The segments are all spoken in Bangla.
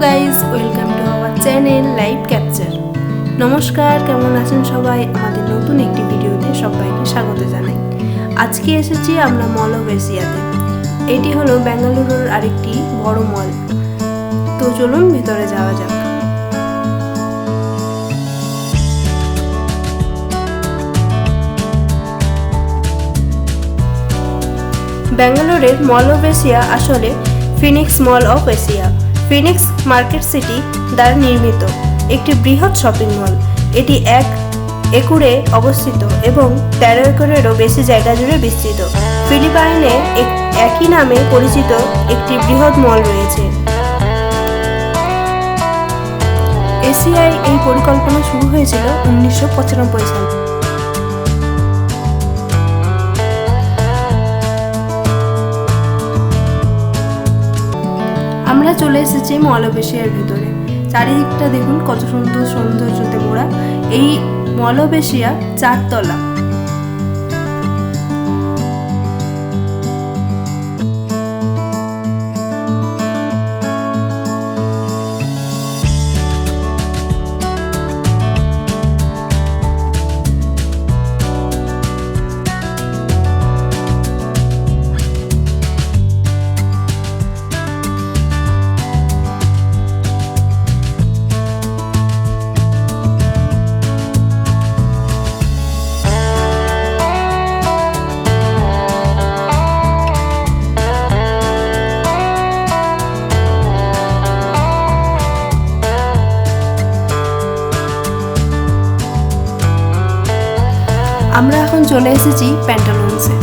Guys, welcome to our channel live capture. নমস্কার, কেমন আছেন সবাই? আমাদের নতুন একটি ভিডিওতে সবাইকে স্বাগত জানাই। আজকে এসেছি আমরা মল অফ এশিয়াতে। এটি হলো বেঙ্গালুরুর আরেকটি বড় মল। তো চলুন ভিতরে যাওয়া যাক। ব্যাঙ্গালোরের মল অফ এশিয়া আসলে Phoenix mall of Asia, Phoenix market city দ্বারা নির্মিত একটি বৃহৎ শপিং মল। এটি 1 একরে অবস্থিত এবং 13 একরেরও বেশি জায়গা জুড়ে বিস্তৃত। ফিলিপাইনে একই নামে পরিচিত একটি বৃহৎ মল রয়েছে। এশিয়ায় এই পরিকল্পনা শুরু হয়েছিল 1995 সালে। আমরা চলে এসেছি মল অফ এশিয়ার ভিতরে। চারিদিকটা দেখুন কত সুন্দর সৌন্দর্যতে মোড়া। এই মল অফ এশিয়া 4 তলা। আমরা এখন চলে এসেছি প্যান্টালুন্সে।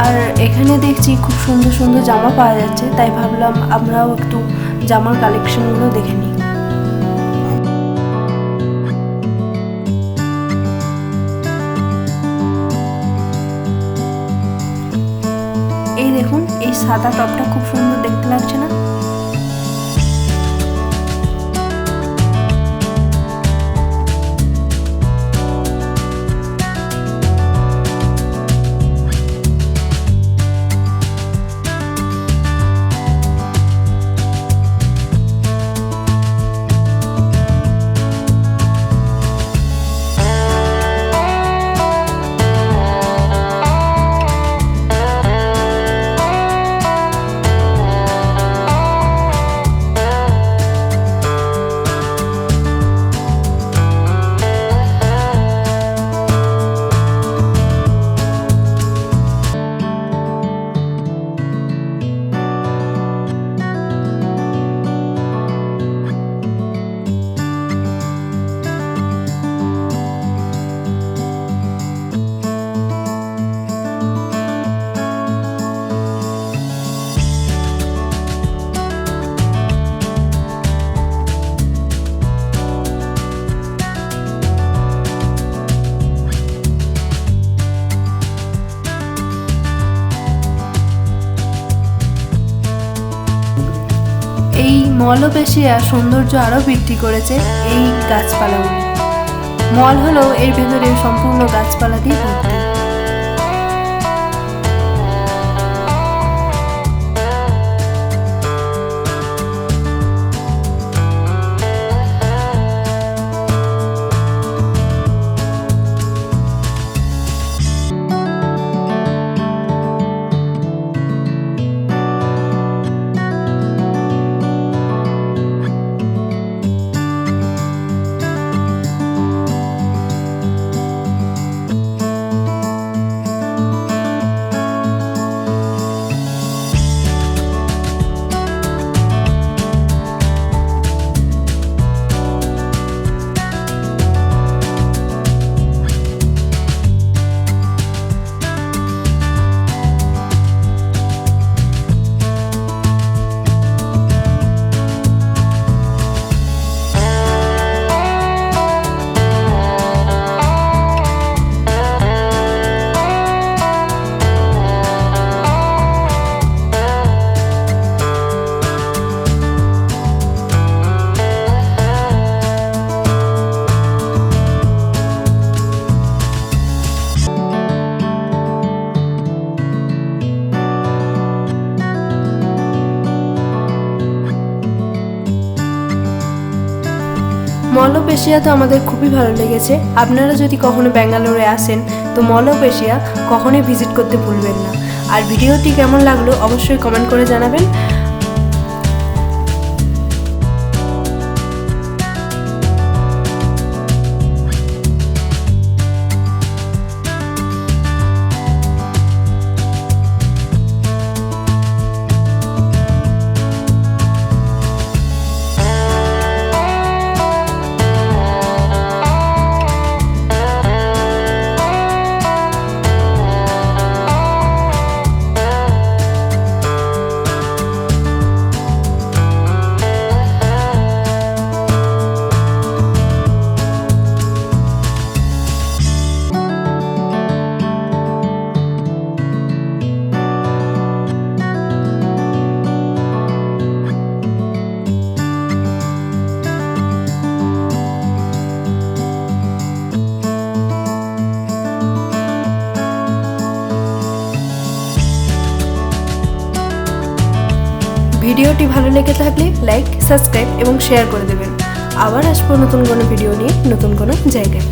আর এখানে দেখছি খুব সুন্দর সুন্দর জামা পাওয়া যাচ্ছে, তাই ভাবলাম আমরাও একটু জামার কালেকশনগুলো দেখে নিই। এই দেখুন, এই সাদা টপটা খুব সুন্দর দেখতে লাগছে না? এই মল অফ এশিয়া সৌন্দর্য আরও বৃদ্ধি করেছে এই গাছপালাগুলি। মল হলো এর ভেতরে সম্পূর্ণ গাছপালা দিয়ে ভর্তি। মল অফ এশিয়া তো আমাদের খুবই ভালো লেগেছে। আপনারা যদি কখনো ব্যাঙ্গালোরে আসেন তো মল অফ এশিয়া কখনোই ভিজিট করতে ভুলবেন না। আর ভিডিওটি কেমন লাগলো অবশ্যই কমেন্ট করে জানাবেন। ভিডিওটি ভালো লেগে থাকলে লাইক, সাবস্ক্রাইব এবং শেয়ার করে দেবেন। আবার আসবো নতুন কোনো ভিডিও নিয়ে, নতুন কোনো জায়গায়।